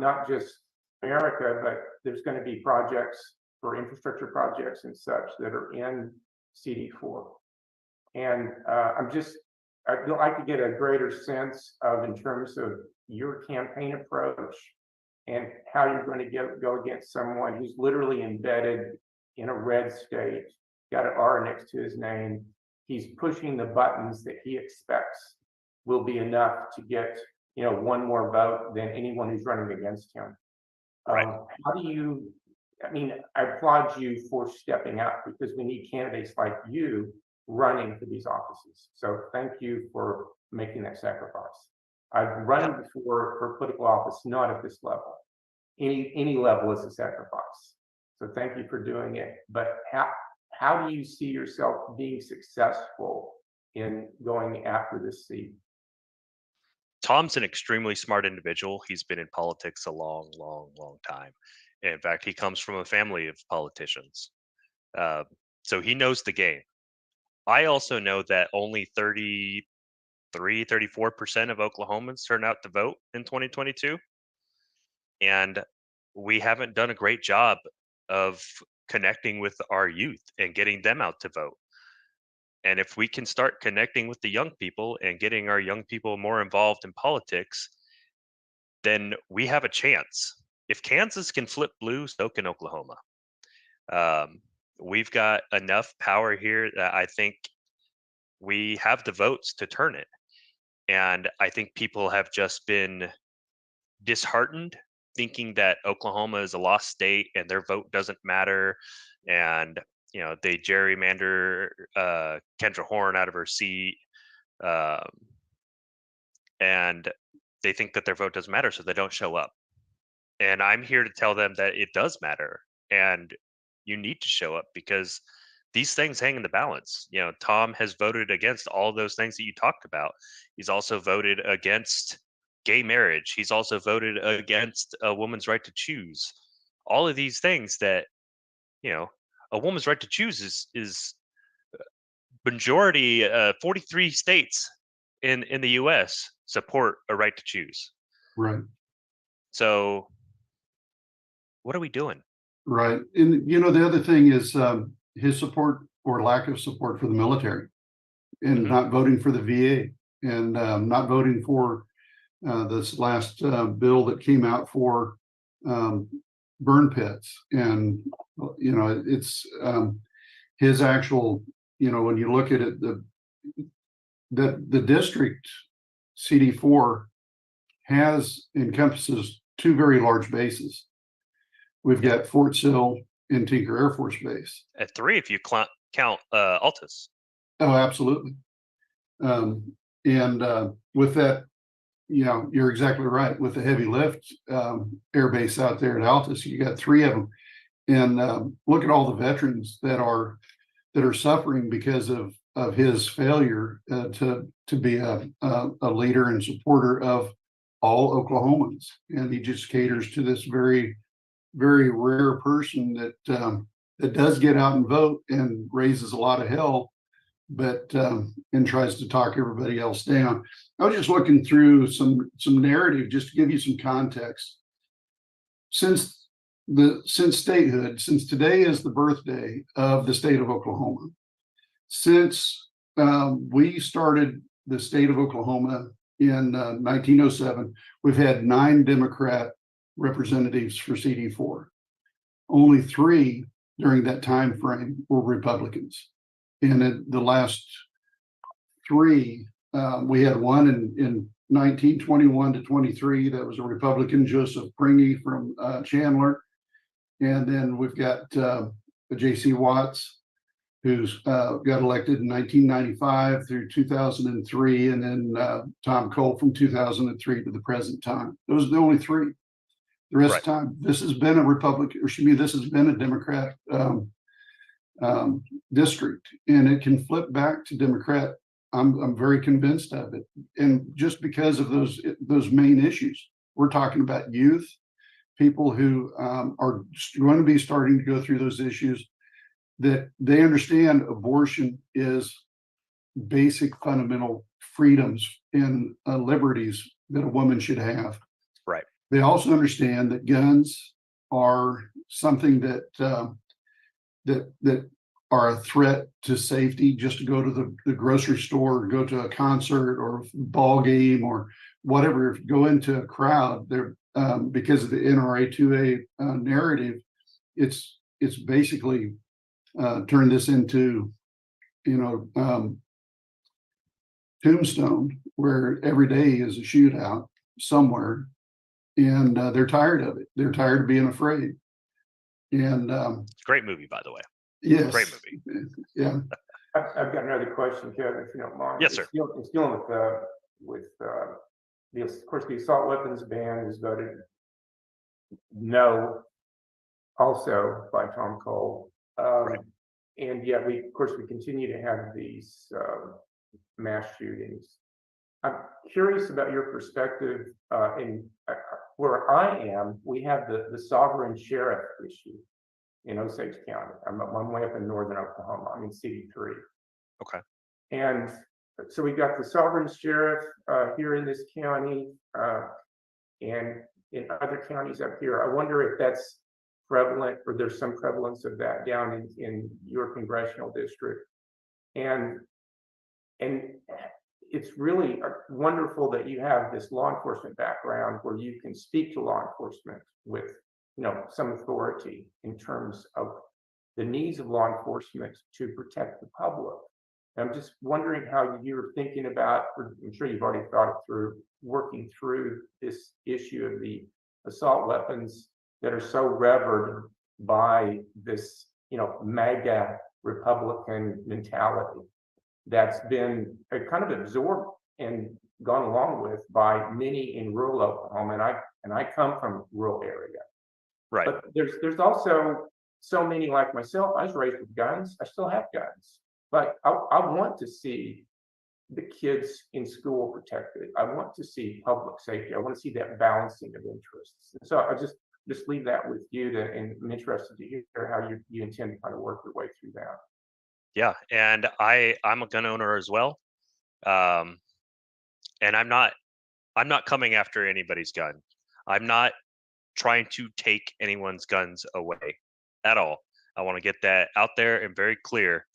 not just America, but there's going to be projects for infrastructure projects and such that are in CD4. And I'd like to get a greater sense of, in terms of your campaign approach and how you're going to go against someone who's literally embedded in a red state, got an R next to his name. He's pushing the buttons that he expects will be enough to get, one more vote than anyone who's running against him. Right. How do you, I applaud you for stepping up, because we need candidates like you running for these offices. So thank you for making that sacrifice. I've run before for political office, not at this level. Any level is a sacrifice. So thank you for doing it. But how do you see yourself being successful in going after this seat? Tom's an extremely smart individual. He's been in politics a long, long, long time. In fact, he comes from a family of politicians. So he knows the game. I also know that only 34% of Oklahomans turn out to vote in 2022. And we haven't done a great job of connecting with our youth and getting them out to vote. And if we can start connecting with the young people and getting our young people more involved in politics, then we have a chance. If Kansas can flip blue, so can Oklahoma. We've got enough power here that I think we have the votes to turn it. And I think people have just been disheartened, thinking that Oklahoma is a lost state and their vote doesn't matter. And, they gerrymander Kendra Horn out of her seat. And they think that their vote doesn't matter, so they don't show up. And I'm here to tell them that it does matter. And you need to show up, because these things hang in the balance. Tom has voted against all those things that you talked about. He's also voted against gay marriage. He's also voted against a woman's right to choose. All of these things that, a woman's right to choose is majority, 43 states in the US support a right to choose. Right. So what are we doing? Right. And, the other thing is his support or lack of support for the military, and not voting for the VA, and not voting for this last bill that came out for burn pits. And, it's his actual, when you look at it, the district CD4 encompasses two very large bases. We've got Fort Sill and Tinker Air Force Base. At 3, if you count Altus. Oh, absolutely. And with that, you're exactly right. With the heavy lift air base out there at Altus, you got 3 of them. And look at all the veterans that are suffering because of his failure to be a leader and supporter of all Oklahomans. And he just caters to this very, very rare person that does get out and vote and raises a lot of hell, but and tries to talk everybody else down. I was just looking through some narrative just to give you some context. Since statehood, since today is the birthday of the state of Oklahoma, since we started the state of Oklahoma in 1907, we've had 9 Democrat representatives for CD4. Only 3 during that time frame were Republicans. And in the last 3, we had one in 1921 to 23 that was a Republican, Joseph Pringy from Chandler. And then we've got J.C. Watts, who's got elected in 1995 through 2003, and then Tom Cole from 2003 to the present time. Those are the only 3. The rest Right. of the time, this has been a Republican, or excuse me, this has been a Democrat district, and it can flip back to Democrat. I'm very convinced of it, and just because of those main issues, we're talking about youth, people who are going to be starting to go through those issues, that they understand abortion is basic fundamental freedoms and liberties that a woman should have. Right. They also understand that guns are something that that are a threat to safety. Just to go to the grocery store, or go to a concert or a ball game or whatever, if you go into a crowd, there because of the NRA 2A narrative, it's basically turned this into, Tombstone, where every day is a shootout somewhere, and they're tired of it. They're tired of being afraid. And Great movie, by the way. yes, Great movie. Yeah. I've got another question, Kevin, if you don't mind. Yes, sir. It's dealing with of course, the assault weapons ban was voted no, also by Tom Cole. Right. And yet we continue to have these mass shootings. I'm curious about your perspective in where I am. We have the sovereign sheriff issue in Osage County. I'm one way up in northern Oklahoma. I'm in CD3. Okay. And so we got the sovereign sheriff here in this county and in other counties up here. I wonder if that's prevalent, or there's some prevalence of that down in your congressional district. And it's really wonderful that you have this law enforcement background where you can speak to law enforcement with some authority in terms of the needs of law enforcement to protect the public. I'm just wondering how you're thinking about, or I'm sure you've already thought it through, working through this issue of the assault weapons that are so revered by this, MAGA Republican mentality that's been kind of absorbed and gone along with by many in rural Oklahoma. And I come from a rural area. Right. But there's also so many like myself. I was raised with guns. I still have guns. But I want to see the kids in school protected. I want to see public safety. I want to see that balancing of interests. And so I just leave that with you, and I'm interested to hear how you intend to kind of work your way through that. Yeah, and I'm a gun owner as well, and I'm not coming after anybody's gun. I'm not trying to take anyone's guns away at all. I want to get that out there and very clear,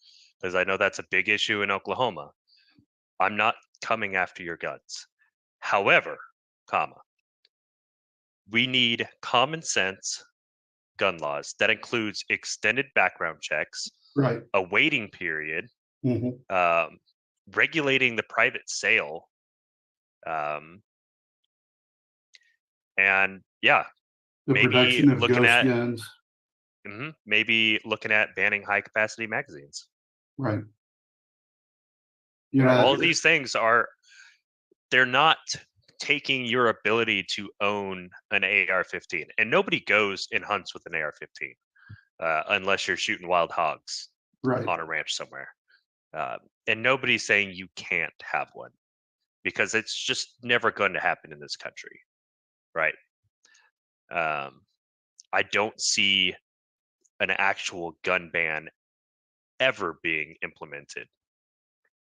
because I know that's a big issue in Oklahoma. I'm not coming after your guns. However, we need common sense gun laws that includes extended background checks, Right. a waiting period, Mm-hmm. regulating the private sale, and yeah, The maybe production of looking ghost at guns. maybe looking at banning high capacity magazines. Right. All of these things they're not taking your ability to own an AR-15, and nobody goes and hunts with an AR-15 unless you're shooting wild hogs Right. on a ranch somewhere. And nobody's saying you can't have one, because it's just never going to happen in this country, right? I don't see an actual gun ban ever being implemented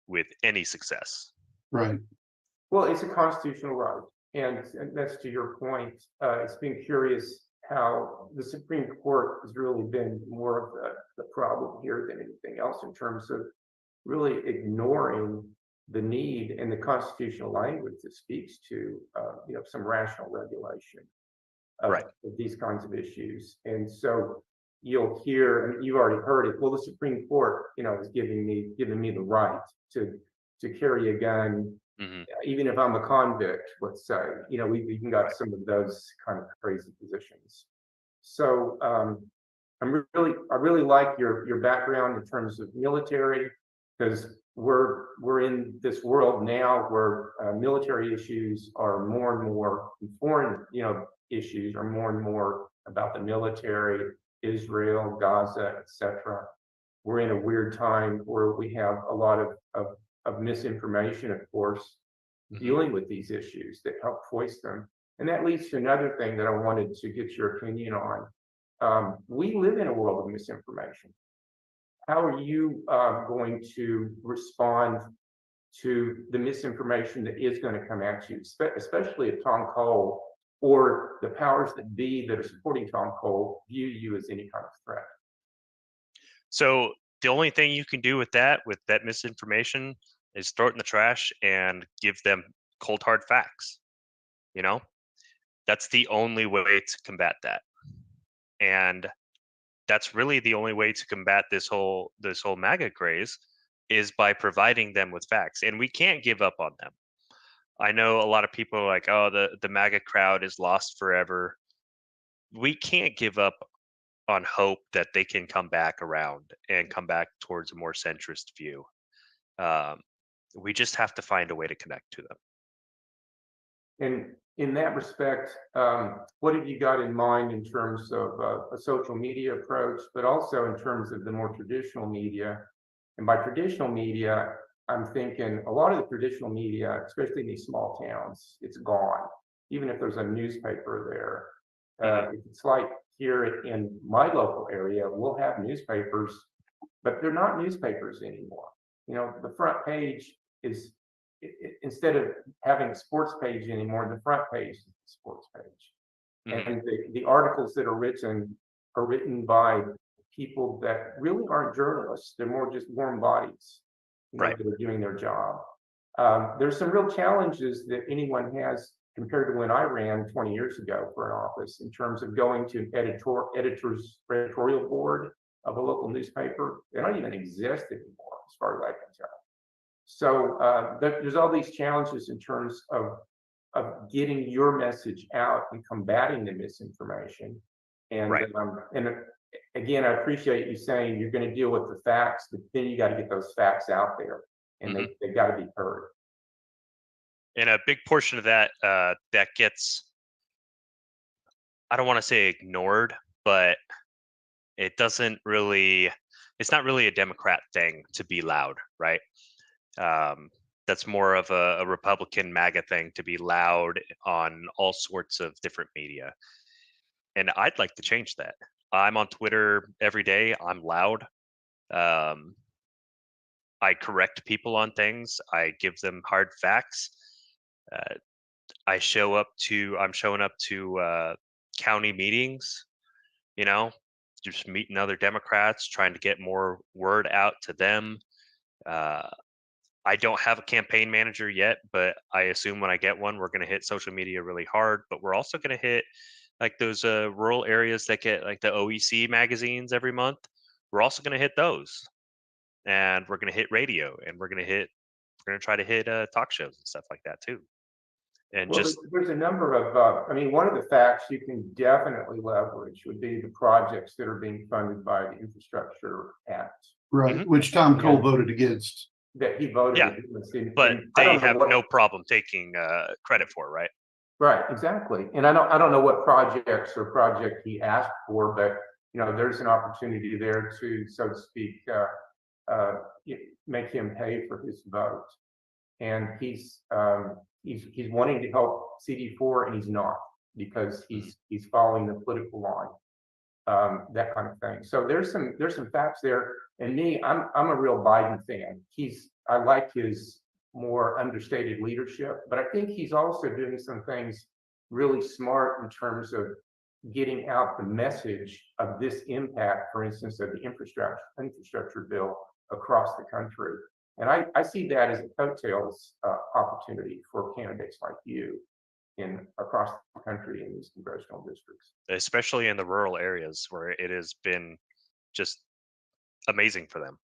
with any success. Right. Well, it's a constitutional right, and that's to your point. It's been curious how the Supreme Court has really been more of the problem here than anything else, in terms of really ignoring the need and the constitutional language that speaks to some rational regulation of these kinds of issues. And so you'll hear, and you've already heard it, well, the Supreme Court is giving me the right to carry a gun, even if I'm a convict, let's say. We've even got some of those kind of crazy positions. So I really like your background in terms of military, because we're in this world now where military issues are more and more foreign, issues are more and more about the military, Israel, Gaza, etc. We're in a weird time where we have a lot of misinformation, of course, dealing with these issues that help voice them. And that leads to another thing that I wanted to get your opinion on. We live in a world of misinformation. How are you going to respond to the misinformation that is going to come at you, especially if Tom Cole or the powers that be that are supporting Tom Cole view you as any kind of threat? So the only thing you can do with that misinformation is throw it in the trash and give them cold hard facts. You know, that's the only way to combat that. And that's really the only way to combat this whole MAGA craze, is by providing them with facts. And we can't give up on them. I know a lot of people are like, oh, the MAGA crowd is lost forever. We can't give up on hope that they can come back around and come back towards a more centrist view. We just have to find a way to connect to them. And in that respect, what have you got in mind in terms of a social media approach, but also in terms of the more traditional media? And by traditional media, I'm thinking a lot of the traditional media, especially in these small towns, it's gone. Even if there's a newspaper there, it's like here in my local area, we'll have newspapers, but they're not newspapers anymore. You know, the front page is, instead of having a sports page anymore, the front page is the sports page. And the articles that are written by people that really aren't journalists. They're more just warm bodies, that are doing their job. There's some real challenges that anyone has compared to when I ran 20 years ago for an office, in terms of going to an editorial board of a local newspaper. They don't even exist anymore, as far as I can tell. So there's all these challenges in terms of getting your message out and combating the misinformation. And again, I appreciate you saying you're going to deal with the facts, but then you got to get those facts out there, and they got to be heard. And a big portion of that that gets, I don't want to say ignored, but it's not really a Democrat thing to be loud, right? That's more of a Republican MAGA thing to be loud on all sorts of different media. And I'd like to change that. I'm on Twitter every day. I'm loud. I correct people on things. I give them hard facts. I'm showing up to county meetings, just meeting other Democrats, trying to get more word out to them. I don't have a campaign manager yet, but I assume when I get one, we're going to hit social media really hard. But we're also going to hit like those rural areas that get like the OEC magazines every month. We're also going to hit those, and we're going to hit radio, and we're going to try to hit talk shows and stuff like that too. And well, there's a number of, one of the facts you can definitely leverage would be the projects that are being funded by the Infrastructure Act. Right, which Tom Cole voted against. That he voted against. But they have no problem taking credit for, right? Right, exactly. And I don't know what project he asked for, but there's an opportunity there to, so to speak, make him pay for his vote. And he's wanting to help CD4, and he's not, because he's following the political line, that kind of thing. So there's some facts there. And me, I'm a real Biden fan. I like his more understated leadership, but I think he's also doing some things really smart in terms of getting out the message of this impact, for instance, of the infrastructure bill across the country. And I see that as a coattails opportunity for candidates like you across the country in these congressional districts. Especially in the rural areas where it has been just amazing for them.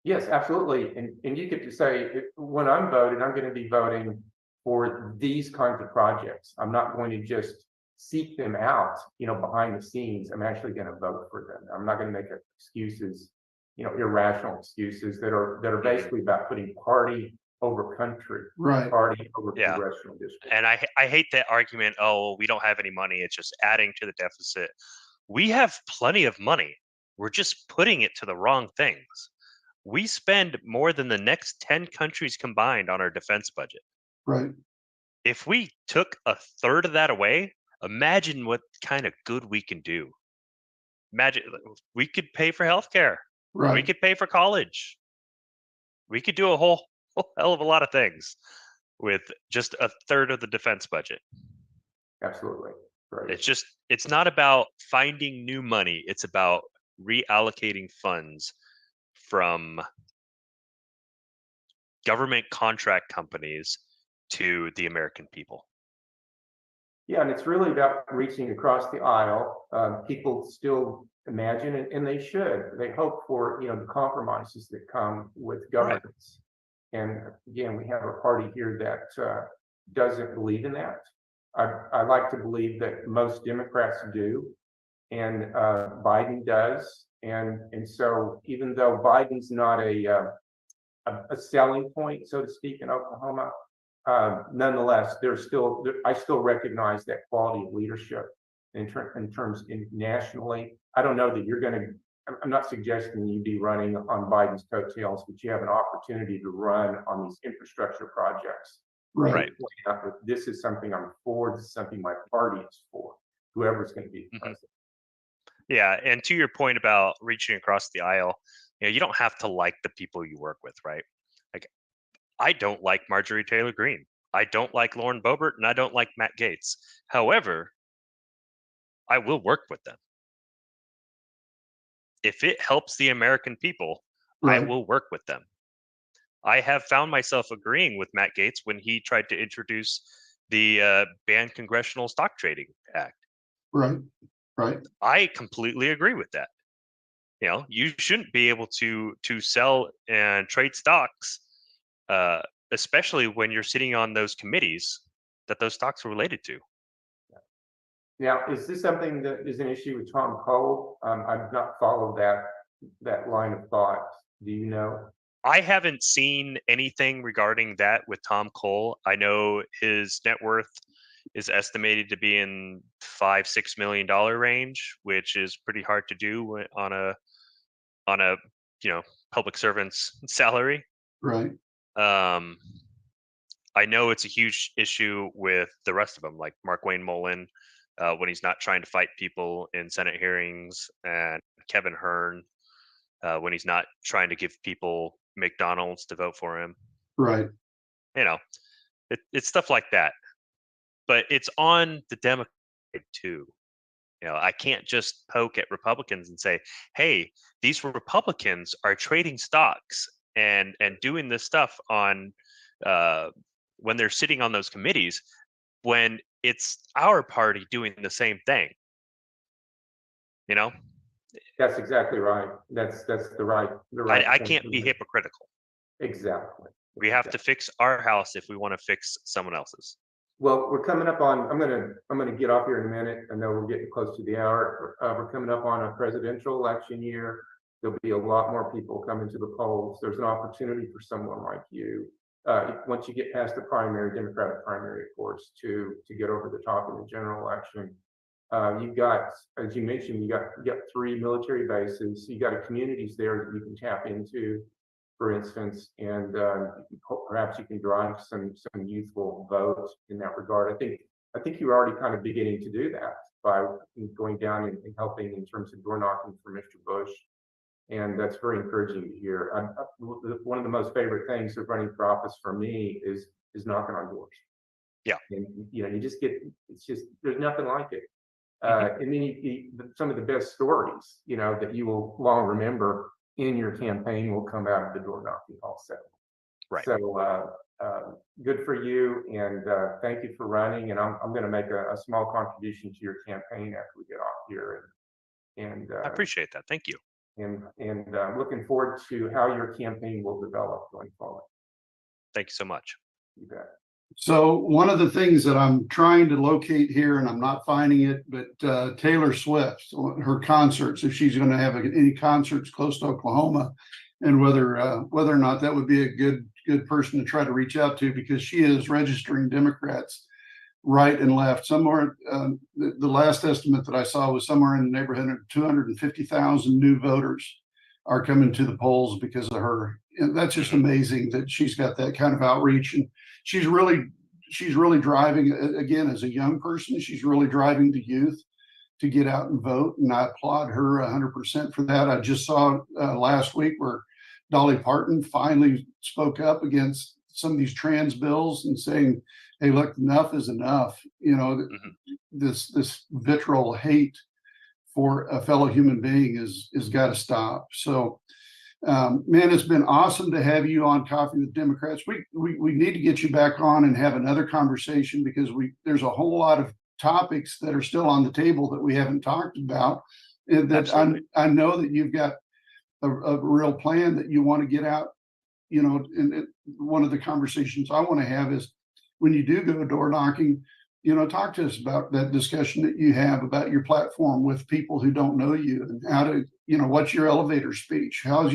Yes, absolutely. And you get to say, when I'm voting, I'm going to be voting for these kinds of projects. I'm not going to just seek them out, behind the scenes. I'm actually going to vote for them. I'm not going to make excuses, irrational excuses that are basically about putting party over country, Right. party over Yeah. congressional district. And I hate that argument. Oh, we don't have any money. It's just adding to the deficit. We have plenty of money. We're just putting it to the wrong things. We spend more than the next 10 countries combined on our defense budget. Right. If we took a third of that away, imagine what kind of good we can do. Imagine we could pay for healthcare. We Right. could pay for college. We could do a whole hell of a lot of things with just a third of the defense budget. Absolutely. Right. It's not about finding new money. It's about reallocating funds from government contract companies to the American people. Yeah, and it's really about reaching across the aisle. People still imagine, and they should, they hope for, the compromises that come with governance. Right. And again, we have a party here that doesn't believe in that. I like to believe that most Democrats do, and Biden does. And so even though Biden's not a selling point, so to speak, in Oklahoma, nonetheless, I still recognize that quality of leadership in terms nationally. I don't know that I'm not suggesting you be running on Biden's coattails, but you have an opportunity to run on these infrastructure projects. Right. This is something I'm for. This is something my party is for. Whoever's going to be the president. Yeah, and to your point about reaching across the aisle, you don't have to like the people you work with, right? Like, I don't like Marjorie Taylor Greene. I don't like Lauren Boebert, and I don't like Matt Gaetz. However, I will work with them. If it helps the American people, Right. I will work with them. I have found myself agreeing with Matt Gaetz when he tried to introduce the Ban Congressional Stock Trading Act. Right. Right. I completely agree with that. You shouldn't be able to sell and trade stocks, especially when you're sitting on those committees that those stocks are related to. Now, is this something that is an issue with Tom Cole? I've not followed that line of thought. Do you know? I haven't seen anything regarding that with Tom Cole. I know his net worth is estimated to be in $5-6 million range, which is pretty hard to do on a public servant's salary. Right. I know it's a huge issue with the rest of them, like Mark Wayne Mullen, when he's not trying to fight people in Senate hearings, and Kevin Hearn, when he's not trying to give people McDonald's to vote for him. Right. It's stuff like that. But it's on the Democrat too. I can't just poke at Republicans and say, hey, these Republicans are trading stocks and doing this stuff on when they're sitting on those committees, when it's our party doing the same thing. That's exactly right. That's the right. I can't be hypocritical. Exactly. We have to fix our house if we want to fix someone else's. Well, we're coming up on. I'm gonna get off here in a minute. I know we're getting close to the hour. We're coming up on a presidential election year. There'll be a lot more people coming to the polls. There's an opportunity for someone like you, once you get past the Democratic primary, of course, to get over the top in the general election. You've got, as you mentioned, you got 3 military bases. You got communities there that you can tap into, for instance, and perhaps you can drive some youthful votes in that regard. I think you're already kind of beginning to do that by going down and helping in terms of door knocking for Mr. Bush, and that's very encouraging to hear. One of the most favorite things of running for office for me is knocking on doors. Yeah, and you just get, it's just, there's nothing like it. And then some of the best stories, that you will long remember in your campaign will come out of the door knocking also. Right. So good for you, and thank you for running. And I'm going to make a small contribution to your campaign after we get off here. And I appreciate that. Thank you. And looking forward to how your campaign will develop going forward. Thank you so much. You bet. So one of the things that I'm trying to locate here, and I'm not finding it, but Taylor Swift, her concerts, if she's going to have any concerts close to Oklahoma, and whether or not that would be a good good person to try to reach out to, because she is registering Democrats right and left. Somewhere, the last estimate that I saw was somewhere in the neighborhood of 250,000 new voters are coming to the polls because of her. And that's just amazing that she's got that kind of outreach, and she's really driving, again, as a young person, she's really driving the youth to get out and vote. And I applaud her 100% for that. I just saw last week where Dolly Parton finally spoke up against some of these trans bills and saying, hey, look, enough is enough. You know, this vitriol hate for a fellow human being is got to stop. So, man, it's been awesome to have you on Coffee with Democrats. We need to get you back on and have another conversation, because there's a whole lot of topics that are still on the table that we haven't talked about. And that I know that you've got a real plan that you want to get out. You know, and one of the conversations I want to have is, when you do go door knocking, you know, talk to us about that discussion that you have about your platform with people who don't know you, and how to, you know, what's your elevator speech? How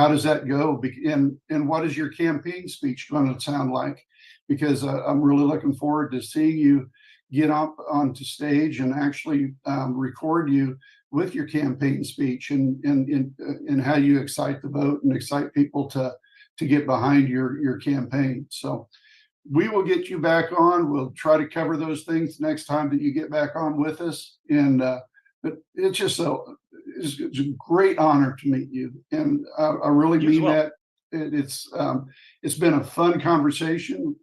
does that go? And what is your campaign speech going to sound like? Because I'm really looking forward to seeing you get up onto stage and actually record you with your campaign speech, and how you excite the vote and excite people to get behind your campaign. So we will get you back on. We'll try to cover those things next time that you get back on with us. And but it's just it's a great honor to meet you, and I really mean that. It's been a fun conversation.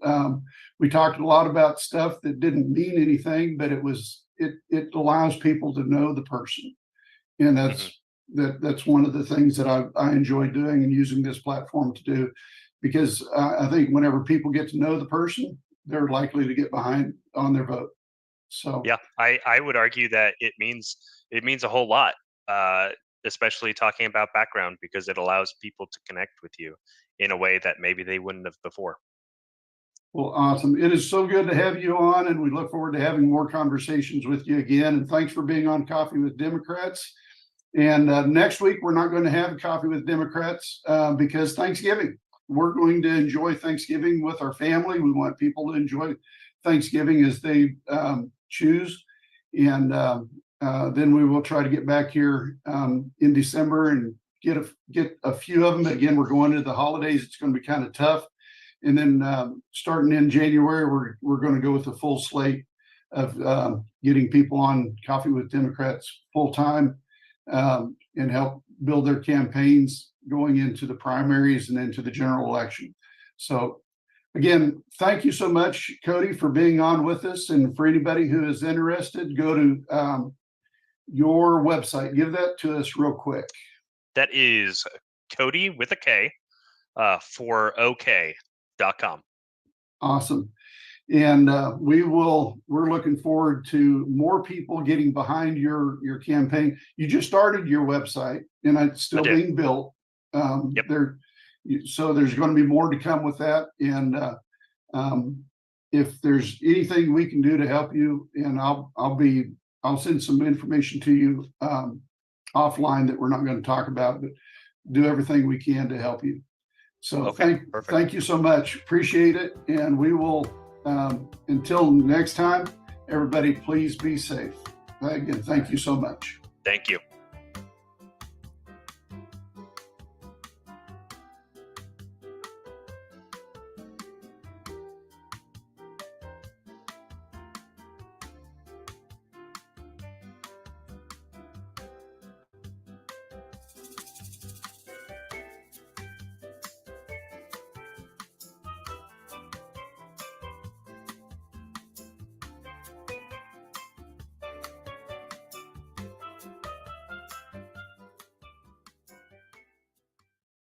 We talked a lot about stuff that didn't mean anything, but it allows people to know the person, and that's one of the things that I enjoy doing and using this platform to do. Because I think whenever people get to know the person, they're likely to get behind on their vote. So yeah, I would argue that it means a whole lot, especially talking about background, because it allows people to connect with you in a way that maybe they wouldn't have before. Well, awesome. It is so good to have you on, and we look forward to having more conversations with you again. And thanks for being on Coffee with Democrats. And next week, we're not going to have Coffee with Democrats because Thanksgiving. We're going to enjoy Thanksgiving with our family. We want people to enjoy Thanksgiving as they choose. And then we will try to get back here in December and get a few of them. Again, we're going into the holidays. It's going to be kind of tough. And then starting in January, we're going to go with a full slate of getting people on Coffee with Democrats full time and help build their campaigns going into the primaries and into the general election. So again, thank you so much, Kody, for being on with us. And for anybody who is interested, go to your website. Give that to us real quick. That is Kody with a K for OK.com. Awesome. And we're looking forward to more people getting behind your campaign. You just started your website, and it's still being built. Yep. So there's going to be more to come with that. And if there's anything we can do to help you, and I'll send some information to you offline that we're not going to talk about, but do everything we can to help you. So thank you so much. Appreciate it. And we will, until next time, everybody, please be safe. Again, thank you so much. Thank you.